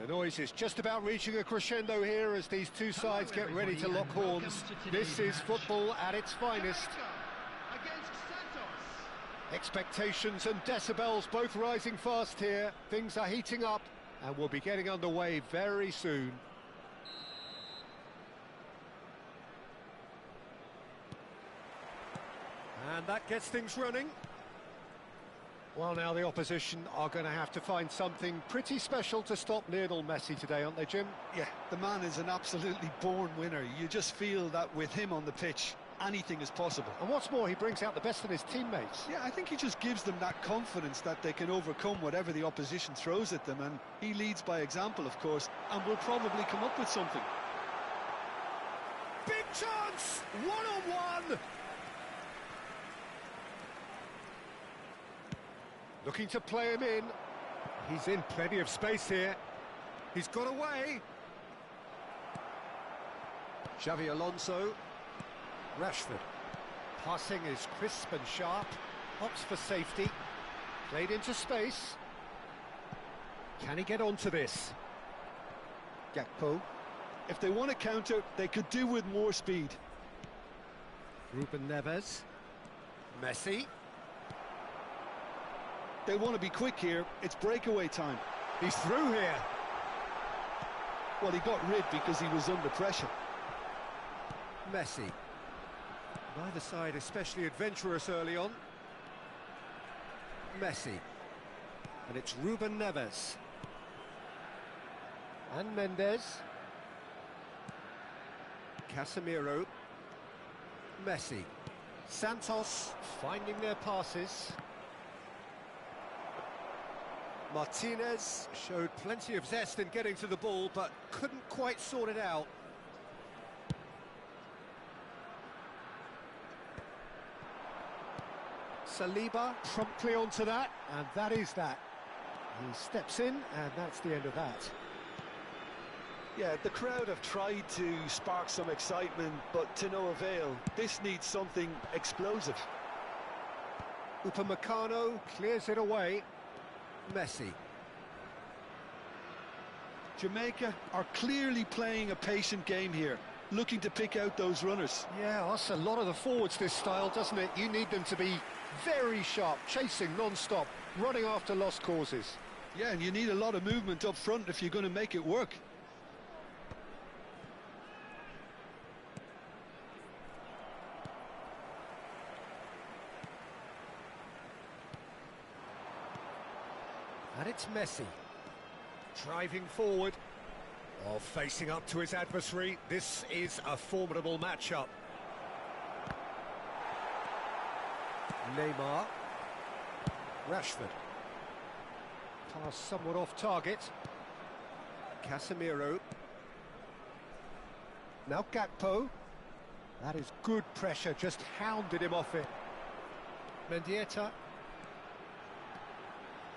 The noise is just about reaching a crescendo here as these two sides get ready to lock horns. This is football at its finest. Expectations and decibels both rising fast here. Things are heating up and we'll be getting underway very soon. And that gets things running. Well, now the opposition are going to have to find something pretty special to stop Lionel Messi today, aren't they, Jim? Yeah, the man is an absolutely born winner. You just feel that with him on the pitch, anything is possible. And what's more, he brings out the best in his teammates. Yeah, I think he just gives them that confidence that they can overcome whatever the opposition throws at them, and he leads by example, of course, and will probably come up with something. Big chance! One-on-one! Looking to play him in. He's in plenty of space here. He's got away. Xavi Alonso. Rashford. Passing is crisp and sharp. Opts for safety. Played into space. Can he get onto this? Gakpo. If they want to counter, they could do with more speed. Ruben Neves. Messi. They want to be quick here. It's breakaway time. He's through here. Well, he got rid because he was under pressure. Messi. Neither side especially adventurous early on. Messi. And it's Ruben Neves. And Mendes. Casemiro. Messi. Santos finding their passes. Martinez showed plenty of zest in getting to the ball, but couldn't quite sort it out. Saliba promptly onto that, and that is that. He steps in, and that's the end of that. Yeah, the crowd have tried to spark some excitement, but to no avail. This needs something explosive. Upamecano clears it away. Messi. Jamaica are clearly playing a patient game here, looking to pick out those runners. Yeah, that's a lot of the forwards, this style, doesn't it? You need them to be very sharp, chasing non-stop, running after lost causes. Yeah, and you need a lot of movement up front if you're going to make it work. And it's Messi, driving forward, or facing up to his adversary. This is a formidable matchup. Neymar, Rashford, pass somewhat off target. Casemiro, now Gakpo. That is good pressure, just hounded him off it. Mendieta.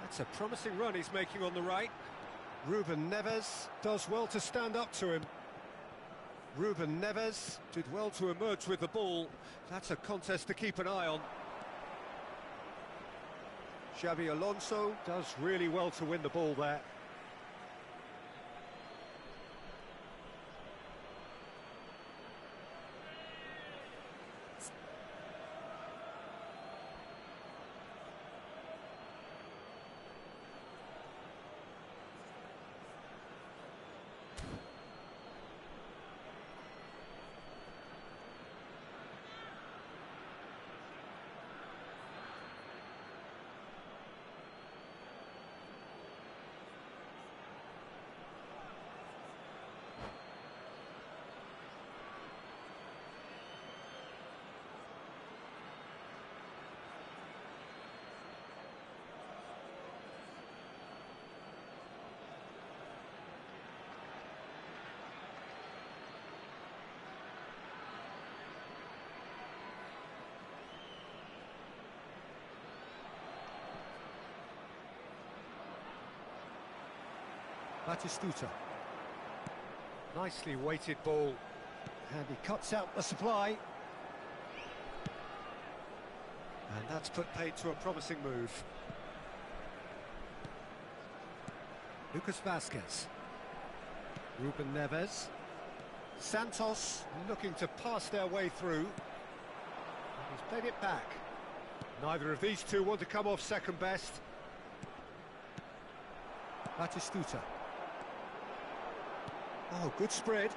That's a promising run he's making on the right. Ruben Neves does well to stand up to him. Ruben Neves did well to emerge with the ball. That's a contest to keep an eye on. Xavi Alonso does really well to win the ball there. Batistuta. Nicely weighted ball. And he cuts out the supply. And that's put paid to a promising move. Lucas Vazquez. Ruben Neves. Santos looking to pass their way through. He's played it back. Neither of these two want to come off second best. Batistuta. Oh, good spread.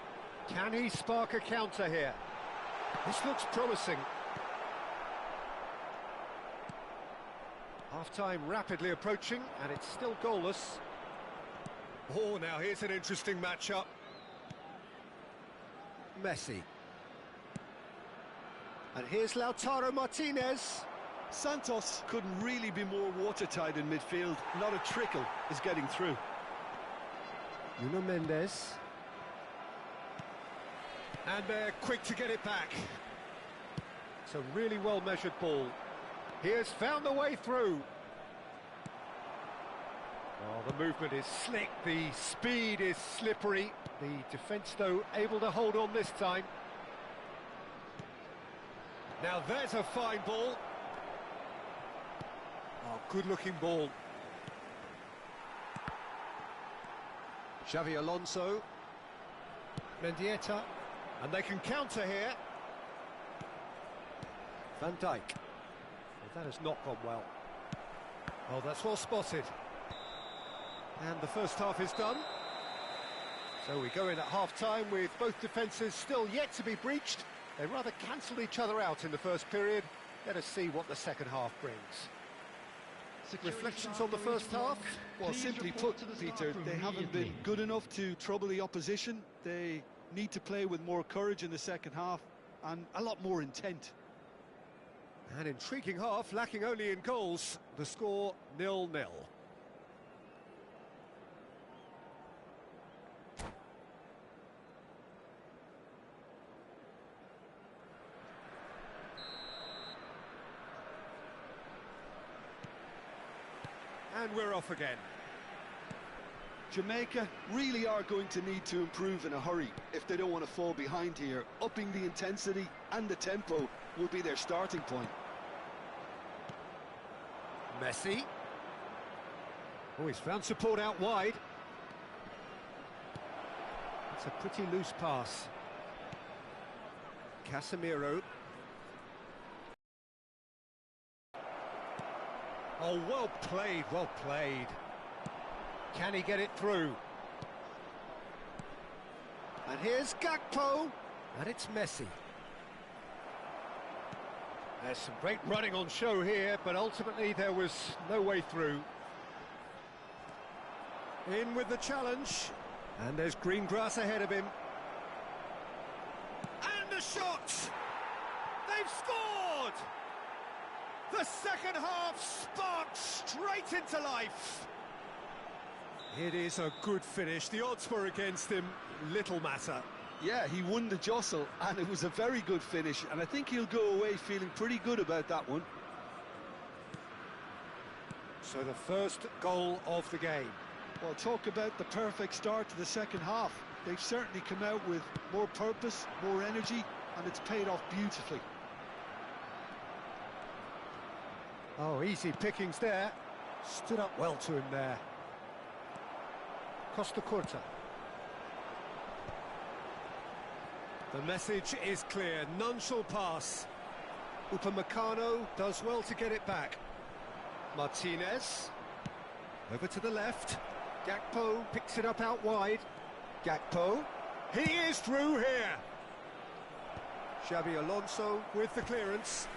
Can he spark a counter here? This looks promising. Half-time rapidly approaching, and it's still goalless. Oh, now here's an interesting matchup. Messi. And here's Lautaro Martinez. Santos couldn't really be more watertight in midfield. Not a trickle is getting through. Nuno Mendes. And they're quick to get it back. It's a really well-measured ball. He has found the way through. Oh, the movement is slick, the speed is slippery. The defence, though, able to hold on this time. Now there's a fine ball. Oh, good-looking ball. Xavi Alonso. Mendieta. And they can counter here. Van Dijk. Well, that has not gone well. Oh, that's well spotted. And the first half is done. So we go in at half-time with both defences still yet to be breached. They rather cancelled each other out in the first period. Let us see what the second half brings. Reflections on the first half? Well, simply put, Peter, they haven't been good enough to trouble the opposition. They need to play with more courage in the second half and a lot more intent. An intriguing half, lacking only in goals. The score 0-0. And we're off again. Jamaica really are going to need to improve in a hurry if they don't want to fall behind here. Upping the intensity and the tempo will be their starting point. Messi. Oh, he's found support out wide. It's a pretty loose pass. Casemiro. Oh, well played, well played. Can he get it through? And here's Gakpo, and it's Messi. There's some great running on show here, but ultimately there was no way through. In with the challenge, and there's green grass ahead of him. And the shot! They've scored! The second half sparked straight into life. It is a good finish. The odds were against him. Little matter. Yeah, he won the jostle, and it was a very good finish, and I think he'll go away feeling pretty good about that one. So the first goal of the game. Well, talk about the perfect start to the second half. They've certainly come out with more purpose, more energy, and it's paid off beautifully. Oh, easy pickings there. Stood up well to him there. Costa Curta. The message is clear, none shall pass. Upamecano does well to get it back. Martinez. Over to the left. Gakpo picks it up out wide. Gakpo. He is through here. Xavi Alonso with the clearance.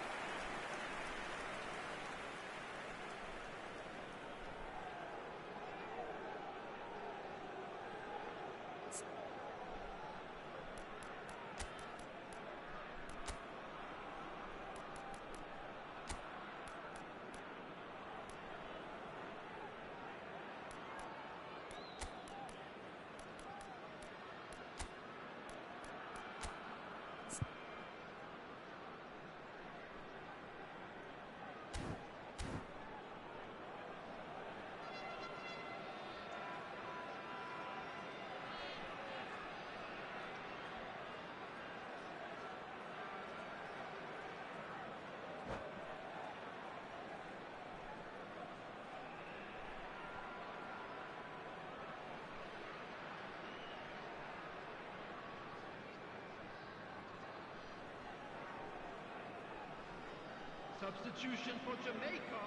Substitution for Jamaica.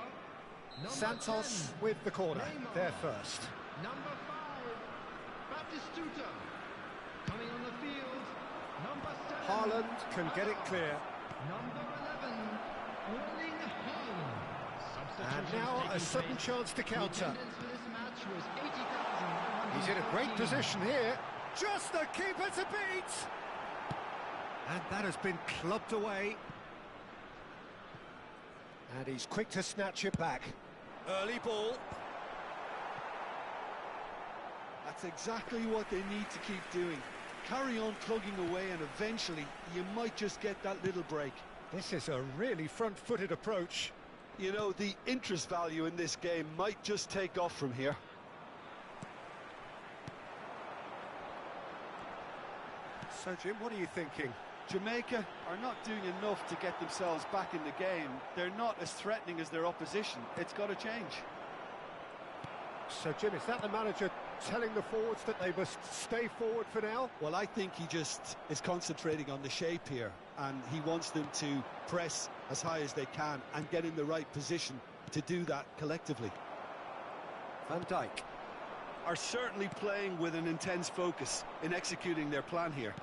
Santos 10, with the corner. Neymar. They're first. Number 5, Batistuta. Coming on the field, number 7. Haaland can get it clear. Number 11, Erling Haaland. And now a sudden chance to counter. Attendance for this match was 80,100. He's in a great position here. Just the keeper to beat. And that has been clubbed away. And he's quick to snatch it back. Early ball. That's exactly what they need to keep doing. Carry on plugging away and eventually you might just get that little break. This is a really front-footed approach. You know, the interest value in this game might just take off from here. So, Jim, what are you thinking? Jamaica are not doing enough to get themselves back in the game. They're not as threatening as their opposition. It's got to change. So, Jim, is that the manager telling the forwards that they must stay forward for now? Well, I think he just is concentrating on the shape here, and he wants them to press as high as they can and get in the right position to do that collectively. Van Dijk. Are certainly playing with an intense focus in executing their plan here.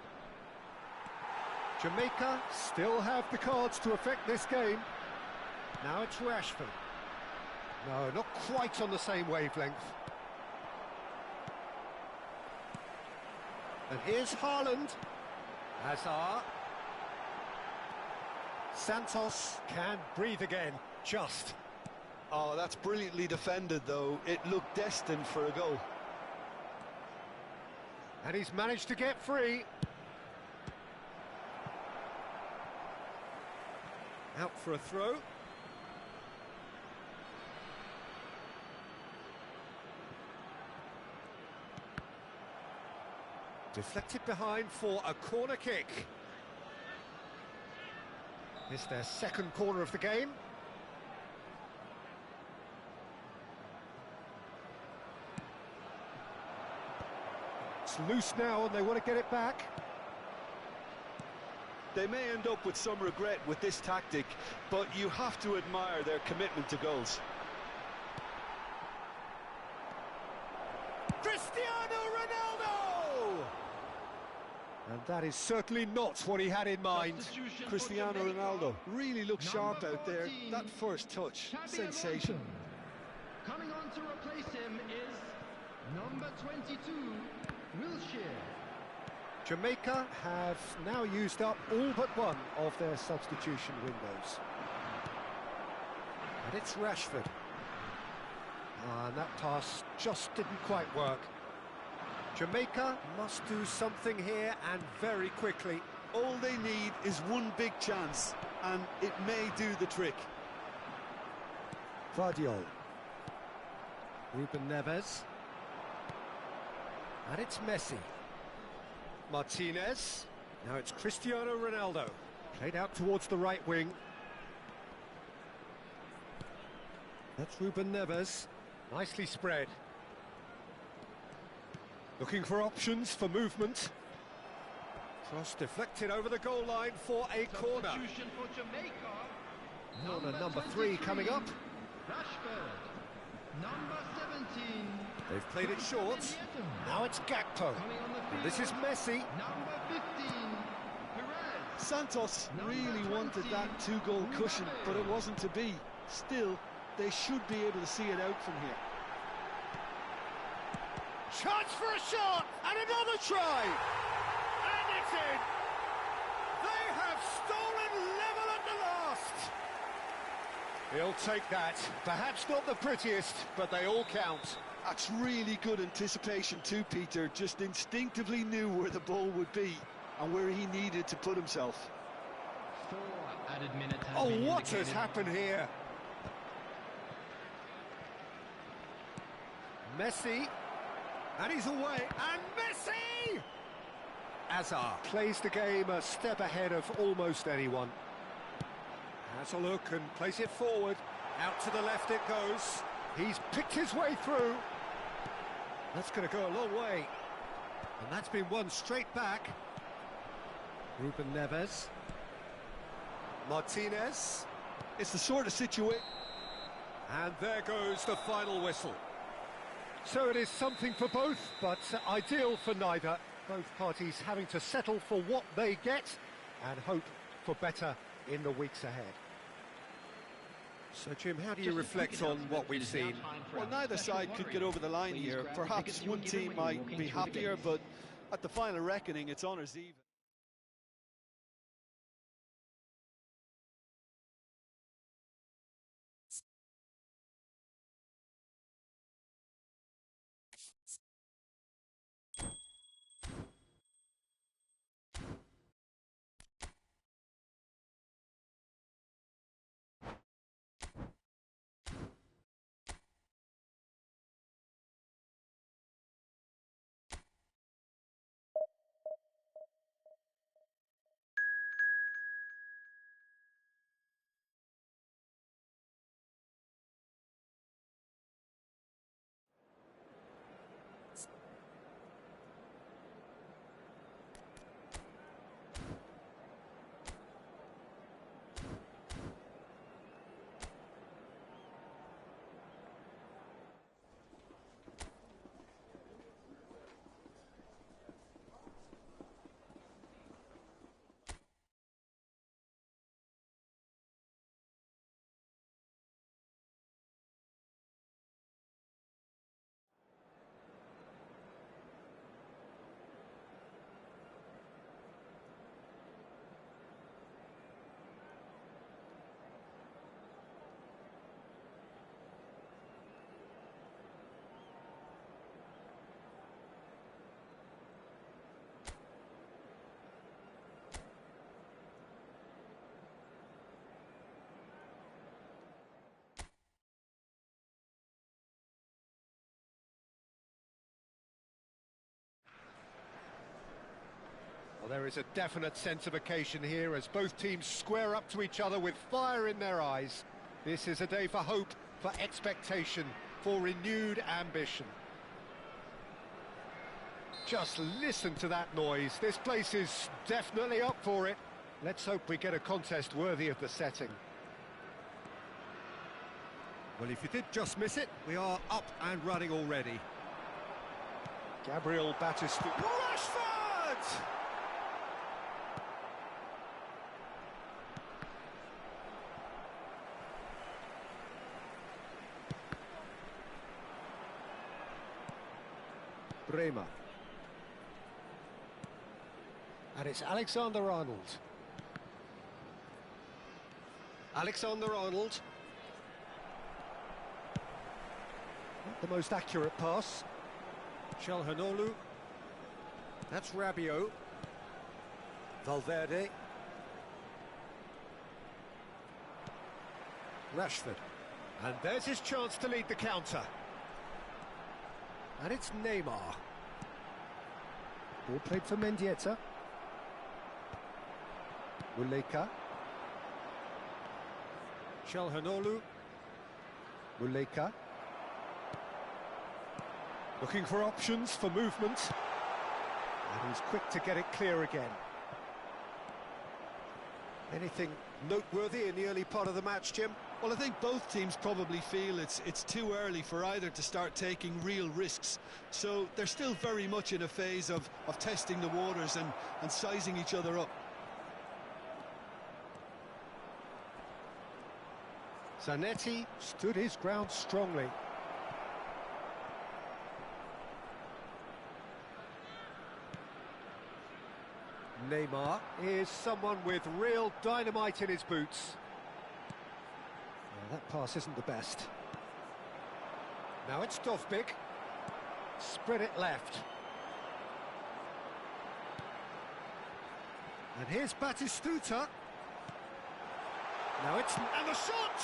Jamaica still have the cards to affect this game. Now it's Rashford. No, not quite on the same wavelength. And here's Haaland. Hazard. Santos can breathe again, just. Oh, that's brilliantly defended, though. It looked destined for a goal. And he's managed to get free. Out for a throw. Deflected behind for a corner kick. It's their second corner of the game. It's loose now and they want to get it back. They may end up with some regret with this tactic, but you have to admire their commitment to goals. Cristiano Ronaldo! And that is certainly not what he had in mind. Substitution for Cristiano Jamaica. Ronaldo really looks sharp Number out there. 14, That first touch, Tabby sensation. Alonso. Coming on to replace him is number 22, Wilshere. Jamaica have now used up all but one of their substitution windows. And it's Rashford. And that pass just didn't quite work. Jamaica must do something here and very quickly. All they need is one big chance, and it may do the trick. Vardiol. Ruben Neves. And it's Messi. Martinez. Now it's Cristiano Ronaldo. Played out towards the right wing. That's Ruben Neves. Nicely spread. Looking for options for movement. Cross deflected over the goal line for a corner. Substitution for Jamaica. Corner number 3 coming up. Rashford. Number 17. They've played it short. Now it's Gakpo. Coming on the And field. this is Messi. Number 15. Perez. Santos really wanted that 2-goal cushion, but it wasn't to be. Still, they should be able to see it out from here. Chance for a shot, and another try! And it's in! They have stolen level at the last! He'll take that. Perhaps not the prettiest, but they all count. That's really good anticipation too, Peter. Just instinctively knew where the ball would be and where he needed to put himself. 4 added minutes have Oh, been what has indicated. happened here? Messi, and he's away, and Messi! Hazard plays the game a step ahead of almost anyone. Has a look and plays it forward. Out to the left it goes. He's picked his way through. That's going to go a long way. And that's been won straight back. Ruben Neves. Martinez. It's the sort of situation... And there goes the final whistle. So it is something for both, but ideal for neither. Both parties having to settle for what they get and hope for better in the weeks ahead. So, Jim, how do you reflect on what we've seen? Well, neither side could get over the line here. Perhaps one team might be happier, but at the final reckoning, it's honours even. Well, there is a definite sense of occasion here as both teams square up to each other with fire in their eyes. This is a day for hope, for expectation, for renewed ambition. Just listen to that noise. This place is definitely up for it. Let's hope we get a contest worthy of the setting. Well, if you did just miss it, we are up and running already. Gabriel Batistuta. Rashford! Bremer. And it's Alexander-Arnold. Alexander-Arnold. Not the most accurate pass. Calhanoglu. That's Rabiot. Valverde. Rashford. And there's his chance to lead the counter. And it's Neymar. Ball played for Mendieta. Muleka. Calhanoglu. Muleka. Looking for options for movement. And he's quick to get it clear again. Anything noteworthy in the early part of the match, Jim? Well, I think both teams probably feel it's too early for either to start taking real risks. So they're still very much in a phase of testing the waters and sizing each other up. Zanetti stood his ground strongly. Neymar is someone with real dynamite in his boots. That pass isn't the best. Now it's Dovbyk. Spread it left. And here's Batistuta. Now it's... and the shot!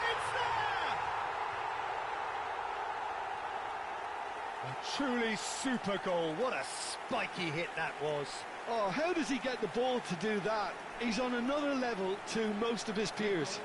It's there! A truly super goal. What a spiky hit that was. Oh, how does he get the ball to do that? He's on another level to most of his peers.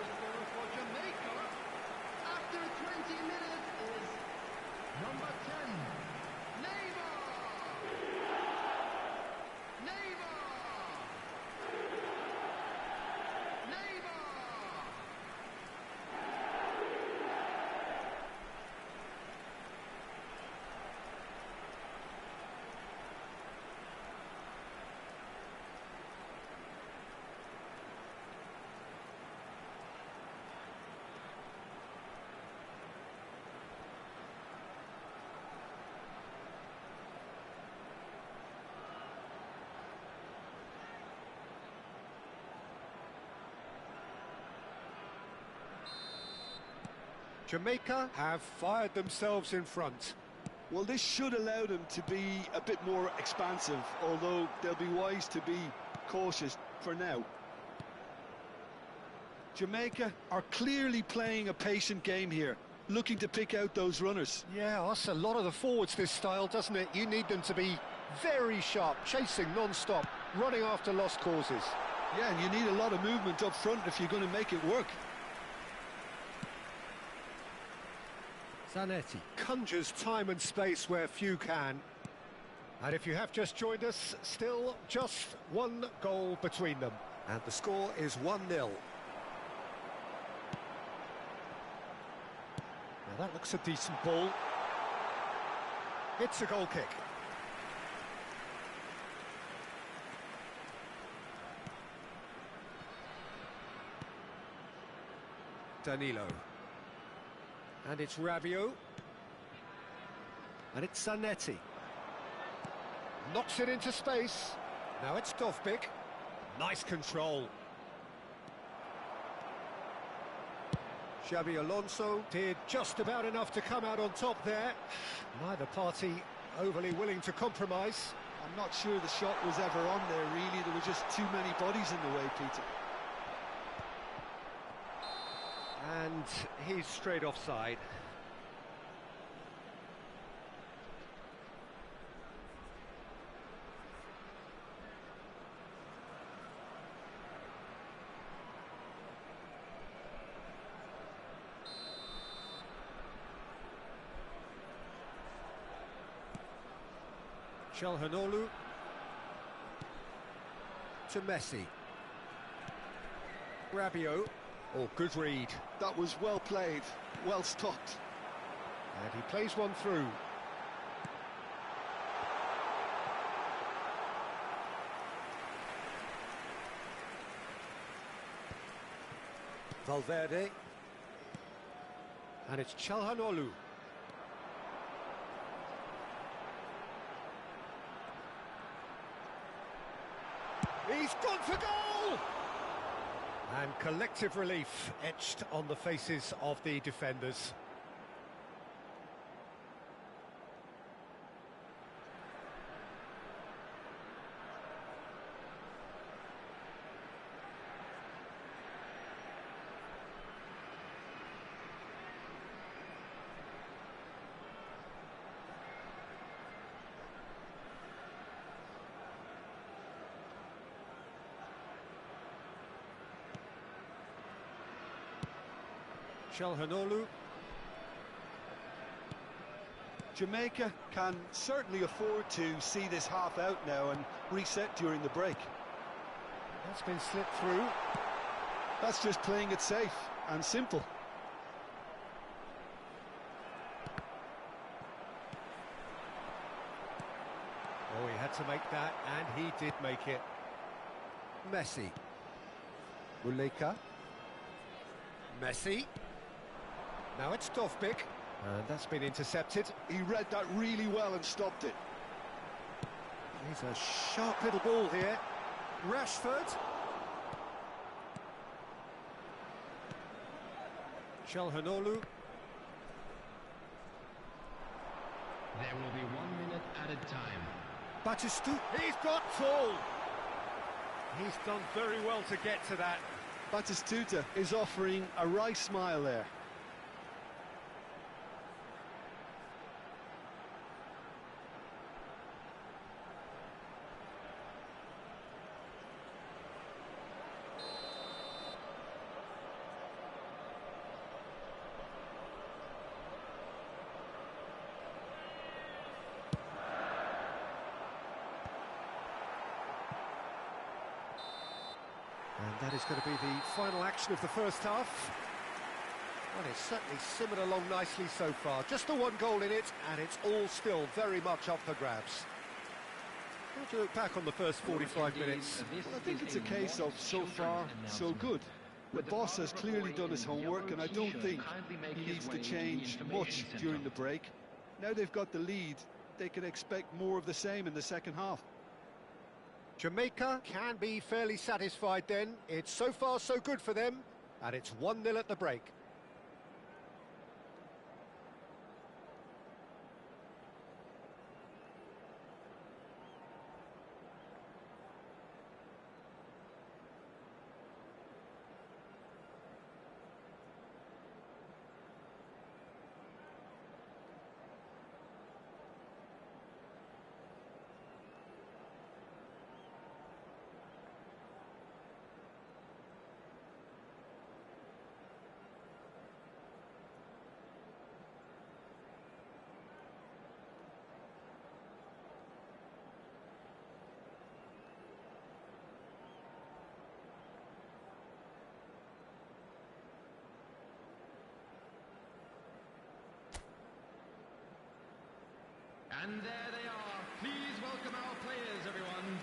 Jamaica have fired themselves in front. Well, this should allow them to be a bit more expansive, although they'll be wise to be cautious for now. Jamaica are clearly playing a patient game here, looking to pick out those runners. Yeah, that's a lot of the forwards, this style, doesn't it? You need them to be very sharp, chasing non-stop, running after lost causes. Yeah, and you need a lot of movement up front if you're going to make it work. Zanetti conjures time and space where few can. And if you have just joined us, still just one goal between them. And the score is 1-0. Now that looks a decent ball. It's a goal kick. Danilo. And it's Rabiot. And it's Zanetti. Knocks it into space. Now it's Dovbyk. Nice control. Xabi Alonso did just about enough to come out on top there. Neither party overly willing to compromise. I'm not sure the shot was ever on there, really. There were just too many bodies in the way, Peter. And he's straight offside. Çalhanoğlu to Messi. Rabiot. Oh, good read. That was well played, well stopped. And he plays one through. Valverde. And it's Çalhanoğlu. He's gone for goal! And collective relief etched on the faces of the defenders. Çalhanoğlu. Jamaica can certainly afford to see this half out now and reset during the break. That's been slipped through. That's just playing it safe and simple. Oh, he had to make that, and he did make it. Messi. Muleka. Messi. Now it's Dovbyk, and that's been intercepted. He read that really well and stopped it. He's a sharp little ball here. Rashford. Çalhanoğlu. There will be 1 minute added time. Batistu. He's got full. He's done very well to get to that. Batistuta is offering a wry smile there. And that is going to be the final action of the first half. Well, it's certainly simmered along nicely so far. Just the one goal in it, and it's all still very much up for grabs. How do you look back on the first 45 minutes? Well, I think it's a case of so far, so good. The boss has clearly done his homework, and I don't think he needs to change much during the break. Now they've got the lead, they can expect more of the same in the second half. Jamaica can be fairly satisfied then. It's so far so good for them, and it's 1-0 at the break. And there they are. Please welcome our players, everyone.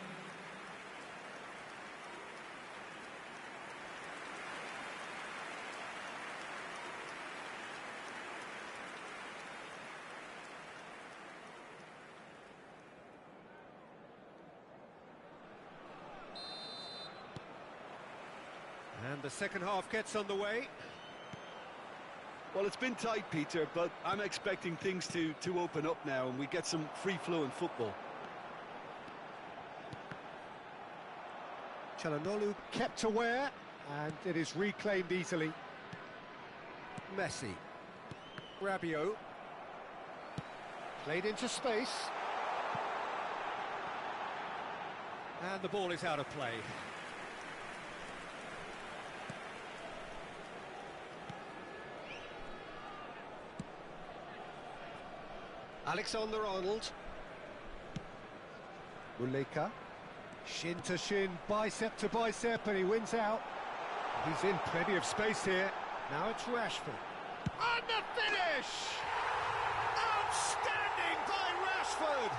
And the second half gets underway. Well, it's been tight, Peter, but I'm expecting things to open up now and we get some free-flowing football. Çalhanoğlu kept aware, and it is reclaimed easily. Messi. Rabiot. Played into space. And the ball is out of play. Alexander-Arnold. Muleka. Shin to shin, bicep to bicep, and he wins out. He's in plenty of space here. Now it's Rashford. And the finish! Outstanding by Rashford!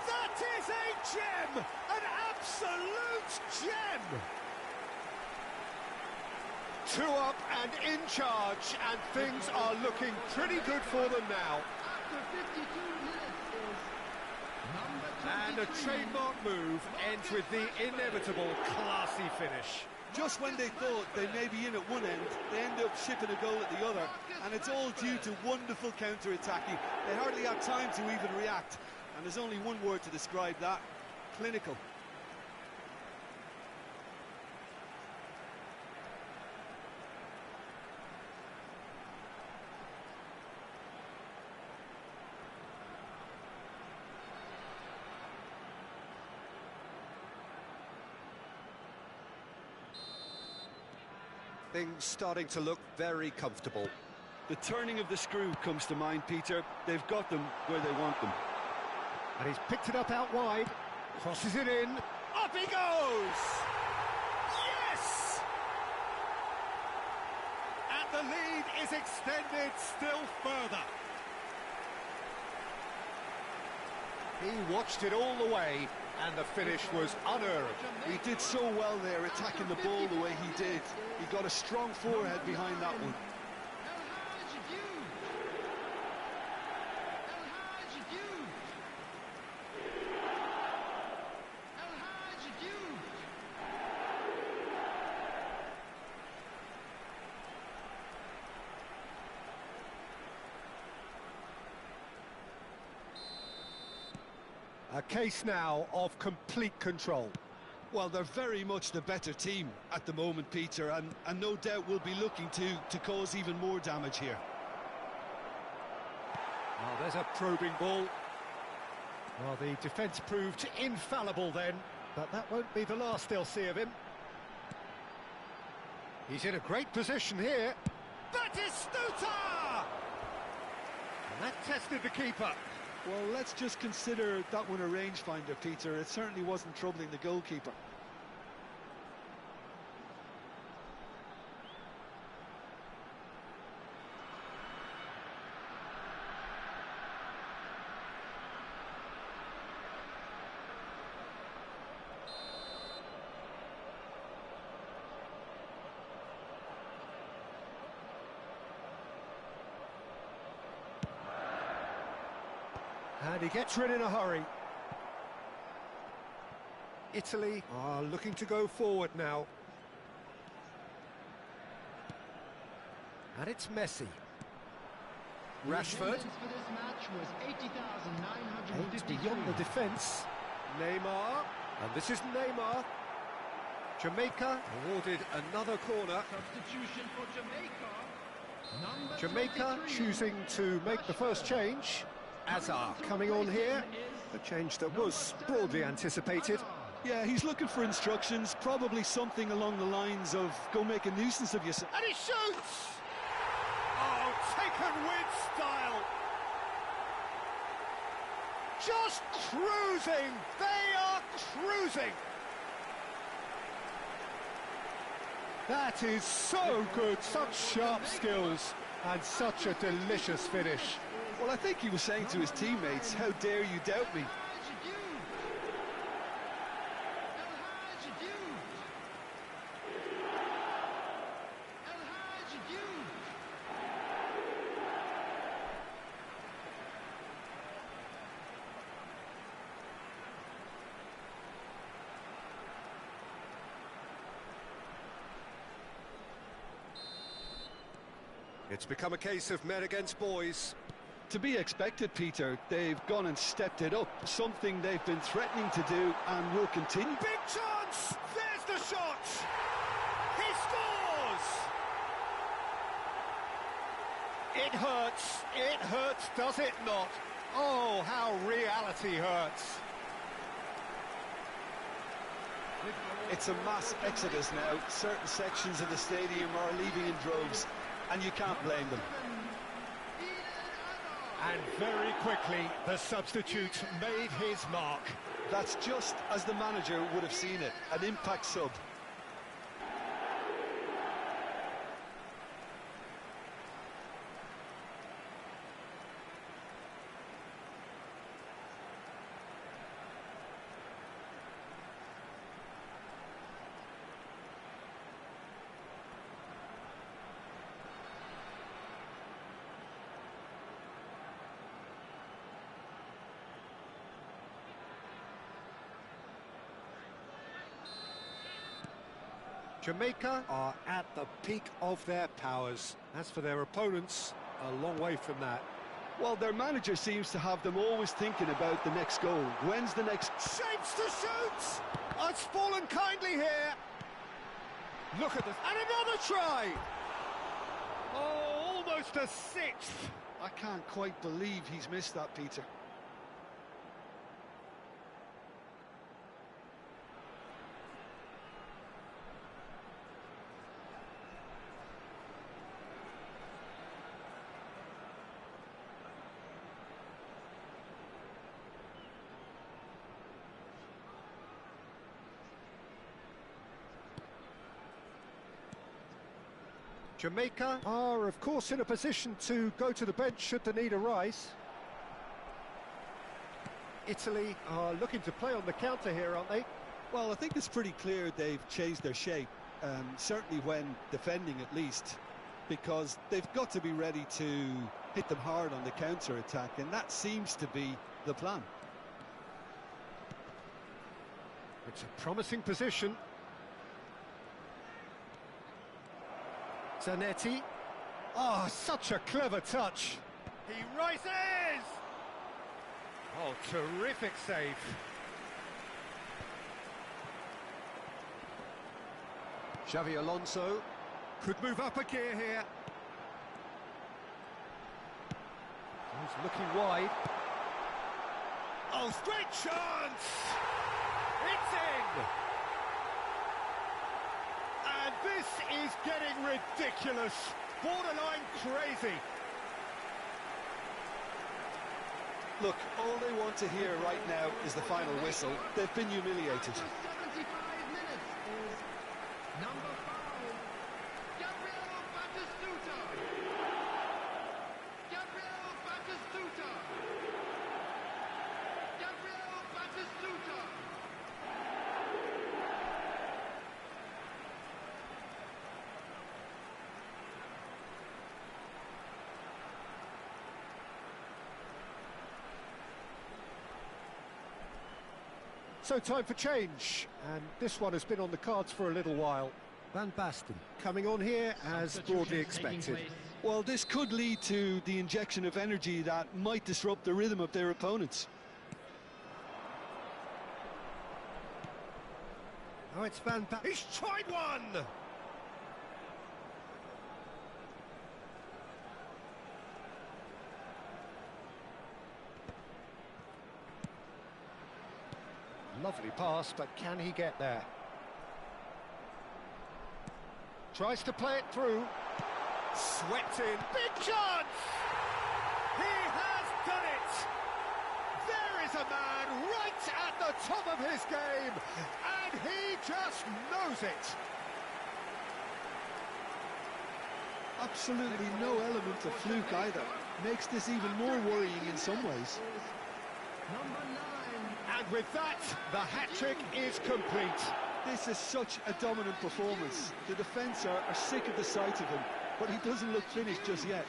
That is a gem! An absolute gem! 2 up and in charge, and things are looking pretty good for them now. After 52 minutes is number 22. And a trademark move ends with the inevitable classy finish. Just when they thought they may be in at one end, they end up shipping a goal at the other, and it's all due to wonderful counter-attacking. They hardly had time to even react, and there's only one word to describe that: clinical. Things starting to look very comfortable. The turning of the screw comes to mind, Peter. They've got them where they want them. And he's picked it up out wide, crosses it in, up he goes! Yes! And the lead is extended still further. He watched it all the way, and the finish was unerring. He did so well there, attacking the ball the way he did. He got a strong forehead behind that one. A case now of complete control. Well, they're very much the better team at the moment, Peter, and no doubt will be looking to cause even more damage here. Oh, there's a probing ball. Well, the defence proved infallible then, but that won't be the last they'll see of him. He's in a great position here. Batistuta! And that tested the keeper. Well, let's just consider that one a rangefinder, Peter. It certainly wasn't troubling the goalkeeper. And he gets rid in a hurry. Italy are looking to go forward now. And it's Messi. Rashford. Aims beyond the defence. Neymar. And this is Neymar. Jamaica awarded another corner. Substitution for Jamaica. Jamaica choosing to make the first change. Azar coming on here, a change that was broadly anticipated. Yeah, he's looking for instructions, probably something along the lines of go make a nuisance of yourself. And he shoots! Oh, taken with style! Just cruising! They are cruising! That is so good, such sharp skills and such a delicious finish. Well, I think he was saying to his teammates, how dare you doubt me? It's become a case of men against boys. To be expected, Peter. They've gone and stepped it up, something they've been threatening to do and will continue. Big chance! There's the shot! He scores! It hurts, does it not? Oh, how reality hurts. It's a mass exodus now. Certain sections of the stadium are leaving in droves, and you can't blame them. And very quickly, the substitute made his mark. That's just as the manager would have seen it, an impact sub. Jamaica are at the peak of their powers. As for their opponents, a long way from that. Well, their manager seems to have them always thinking about the next goal. When's the next... Shapes to shoot! It's fallen kindly here. Look at this. And another try! Oh, almost a sixth. I can't quite believe he's missed that, Peter. Jamaica are, of course, in a position to go to the bench should the need arise. Italy are looking to play on the counter here, aren't they? Well, I think it's pretty clear they've changed their shape, certainly when defending at least, because they've got to be ready to hit them hard on the counter-attack, and that seems to be the plan. It's a promising position. Zanetti. Oh, such a clever touch. He rises! Oh, terrific save. Xavi Alonso could move up a gear here. He's looking wide. Oh, great chance! It's in! And this is getting ridiculous, borderline crazy. Look, all they want to hear right now is the final whistle. They've been humiliated. 75 minutes is number 5, Gabriel Batistuta. Gabriel Batistuta. Gabriel Batistuta. So time for change, and this one has been on the cards for a little while. Van Basten coming on here as broadly expected. Well, this could lead to the injection of energy that might disrupt the rhythm of their opponents. Oh, it's Van Basten. He's tried one! Lovely pass, but can he get there? Tries to play it through. Swept in. Big chance! He has done it! There is a man right at the top of his game, and he just knows it. Absolutely no element of fluke either. Makes this even more worrying in some ways. Number 9. And with that, the hat-trick is complete. This is such a dominant performance. The defence are sick of the sight of him, but he doesn't look finished just yet.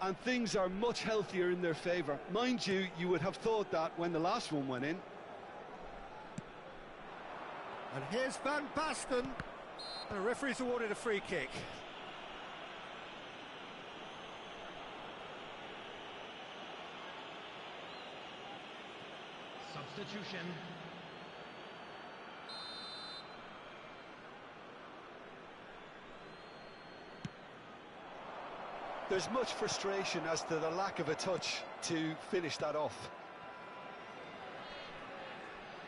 And things are much healthier in their favour. Mind you, you would have thought that when the last one went in. And here's Van Basten. And the referee's awarded a free kick. Substitution. There's much frustration as to the lack of a touch to finish that off.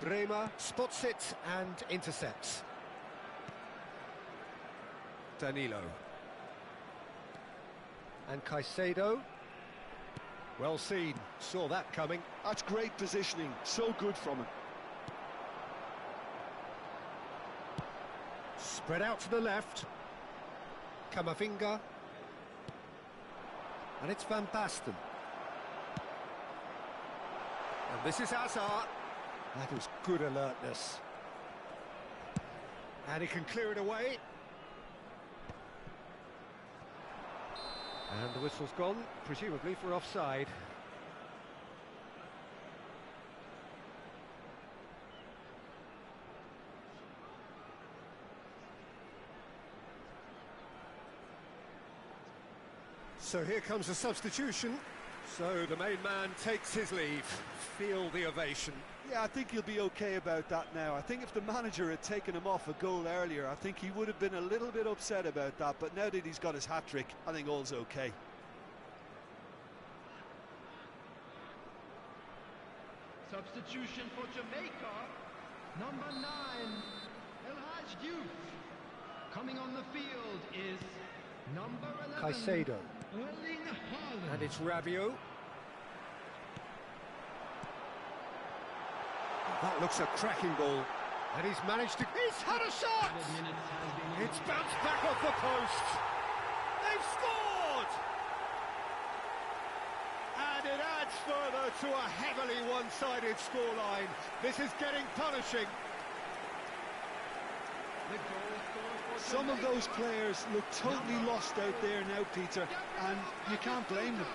Bremer spots it and intercepts. Danilo. And Caicedo. Well seen, saw that coming. That's great positioning, so good from him. Spread out to the left. Camavinga. And it's Van Basten. And this is Hazard. That was good alertness. And he can clear it away. And the whistle's gone, presumably for offside. So here comes a substitution. So the main man takes his leave. Feel the ovation. Yeah, I think he'll be okay about that now. I think if the manager had taken him off a goal earlier, I think he would have been a little bit upset about that. But now that he's got his hat-trick, I think all's okay. Substitution for Jamaica. Number 9. El Hadj Diouf. Coming on the field is number 11. Caicedo. Erling Haaland. And it's Rabiot. That looks a cracking ball. And he's managed to... He's had a shot! It's bounced back off the post. They've scored! And it adds further to a heavily one-sided scoreline. This is getting punishing. Some of those players look totally lost out there now, Peter, and you can't blame them.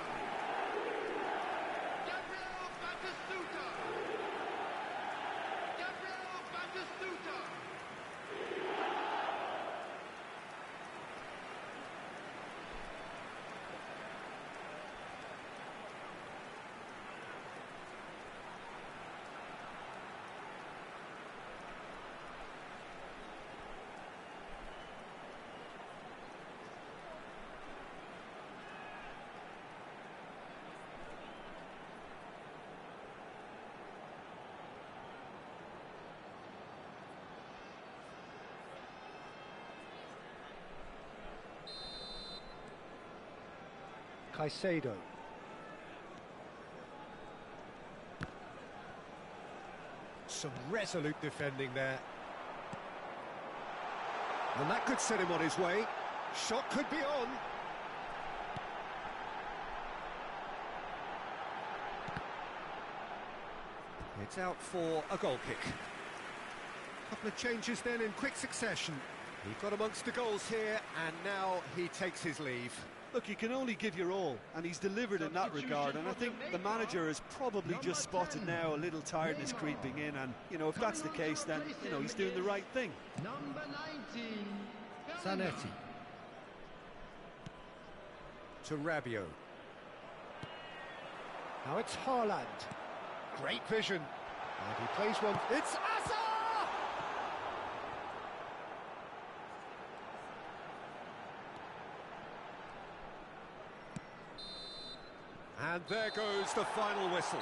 Caicedo. Some resolute defending there. And that could set him on his way. Shot could be on. It's out for a goal kick. Couple of changes then in quick succession. He got amongst the goals here, and now he takes his leave. Look, you can only give your all, and he's delivered in that regard, and I think the manager has probably just spotted now a little tiredness creeping in, and, you know, if that's the case, then, you know, he's doing the right thing. Number 19. Zanetti. To Rabiot. Now it's Haaland. Great vision. And he plays one. It's Hazard! And there goes the final whistle.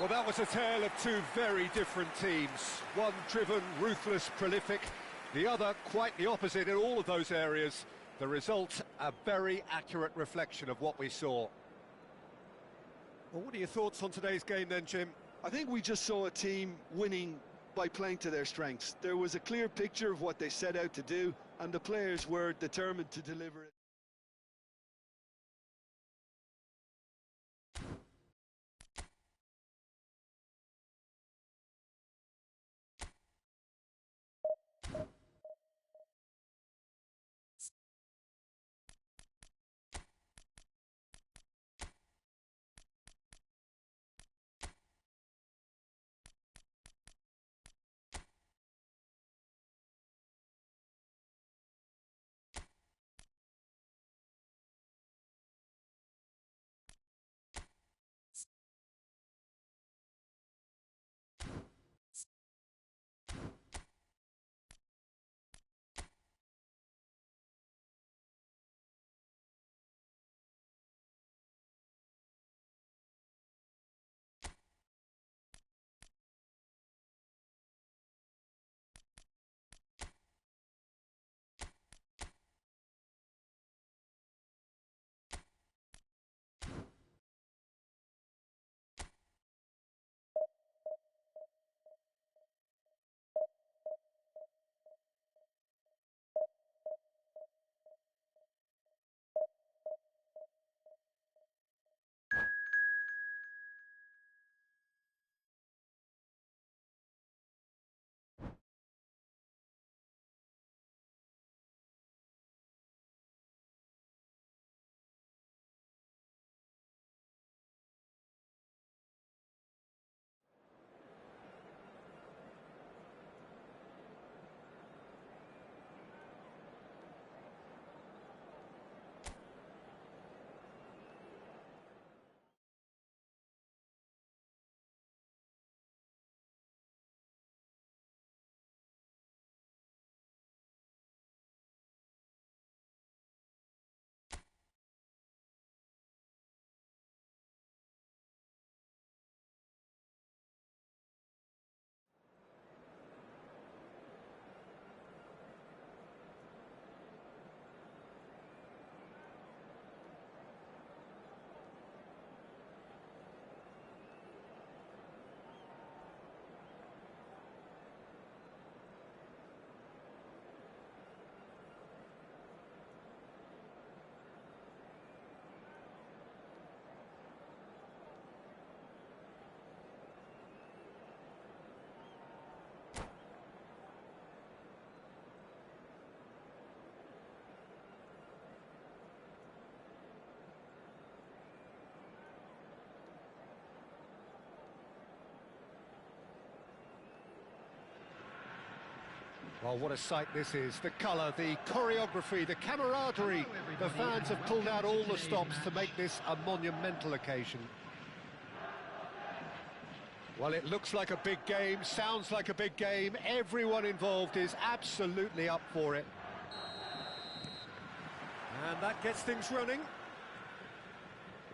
Well, that was a tale of two very different teams. One driven, ruthless, prolific. The other quite the opposite in all of those areas. The result, a very accurate reflection of what we saw. Well, what are your thoughts on today's game then, Jim? I think we just saw a team winning by playing to their strengths. There was a clear picture of what they set out to do, and the players were determined to deliver it. Well, what a sight this is. The colour, the choreography, the camaraderie. The fans have pulled out all the stops to make this a monumental occasion. Well, it looks like a big game, sounds like a big game. Everyone involved is absolutely up for it. And that gets things running.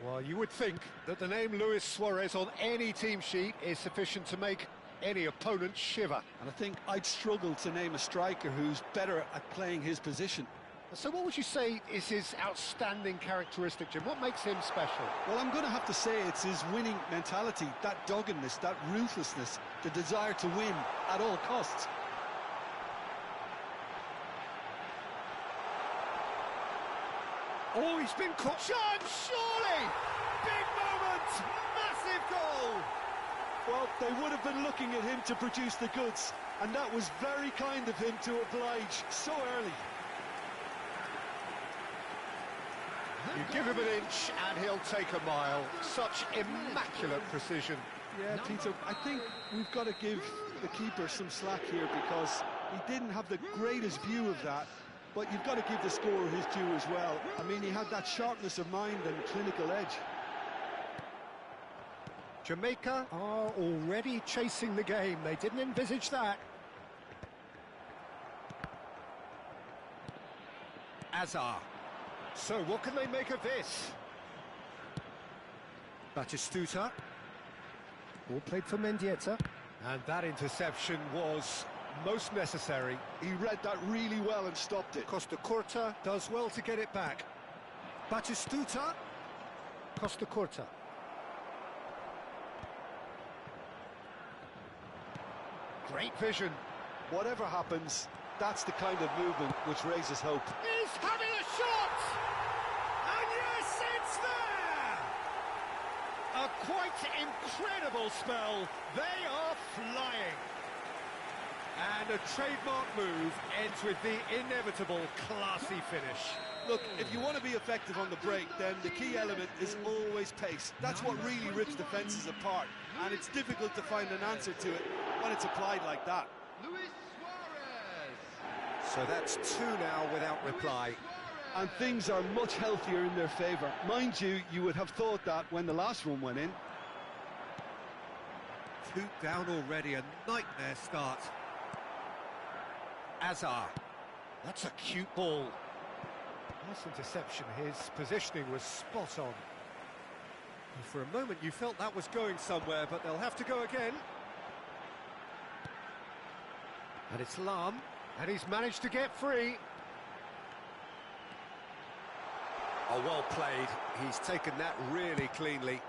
Well, you would think that the name Luis Suarez on any team sheet is sufficient to make any opponent shiver. And I think I'd struggle to name a striker who's better at playing his position. So what would you say is his outstanding characteristic, Jim? What makes him special? Well, I'm going to have to say it's his winning mentality, that doggedness, that ruthlessness, the desire to win at all costs. Oh, he's been caught. Chance, surely! Big moment! Massive goal! Well, they would have been looking at him to produce the goods, and that was very kind of him to oblige so early. You give him an inch and he'll take a mile. Such immaculate precision. Yeah, Peter, I think we've got to give the keeper some slack here because he didn't have the greatest view of that, but you've got to give the scorer his due as well. I mean, he had that sharpness of mind and clinical edge. Jamaica are already chasing the game. They didn't envisage that. Azar. So what can they make of this? Batistuta. Ball played for Mendieta. And that interception was most necessary. He read that really well and stopped it. Costa Curta does well to get it back. Batistuta. Costa Curta. Great vision. Whatever happens, that's the kind of movement which raises hope. He's having a shot! And yes, it's there! A quite incredible spell. They are flying. And a trademark move ends with the inevitable classy finish. Look, if you want to be effective on the break, then the key element is always pace. That's what really rips defences apart, and it's difficult to find an answer to it when it's applied like that. Luis Suarez. So that's 2 now without reply. And things are much healthier in their favour. Mind you, you would have thought that when the last one went in. 2 down already, a nightmare start. Azar. That's a cute ball. Nice interception. His positioning was spot on. And for a moment you felt that was going somewhere, but they'll have to go again. And it's Lam, and he's managed to get free. Oh, well played. He's taken that really cleanly.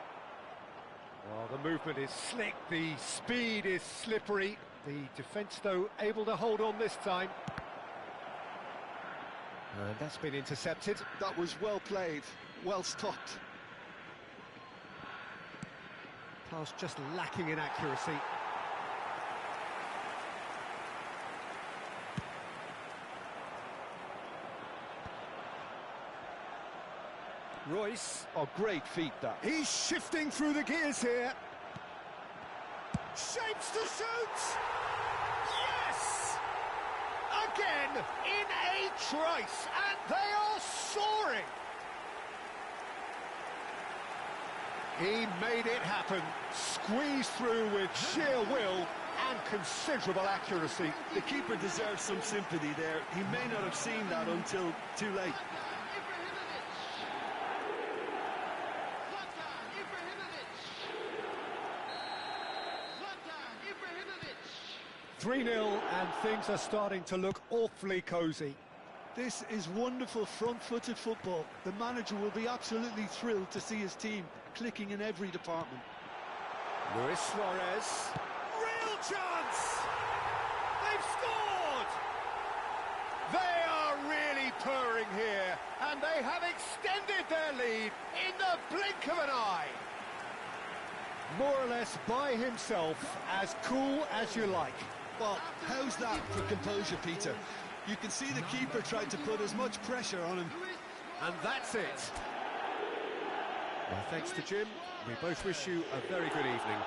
Oh, the movement is slick, the speed is slippery. The defence, though, able to hold on this time. And that's been intercepted. That was well played, well stopped. Pass just lacking in accuracy. Royce. Oh, great feat, that. He's shifting through the gears here. Shapes to shoot! Yes! Again, in a trice, and they are soaring! He made it happen, squeezed through with sheer will and considerable accuracy. The keeper deserves some sympathy there. He may not have seen that until too late. 3-0, and things are starting to look awfully cosy. This is wonderful front-footed football. The manager will be absolutely thrilled to see his team clicking in every department. Luis Suarez. Real chance! They've scored! They are really purring here, and they have extended their lead in the blink of an eye. More or less by himself, as cool as you like. Well, how's that for composure, Peter? You can see the keeper tried to put as much pressure on him. And that's it. Well, thanks to Jim. We both wish you a very good evening.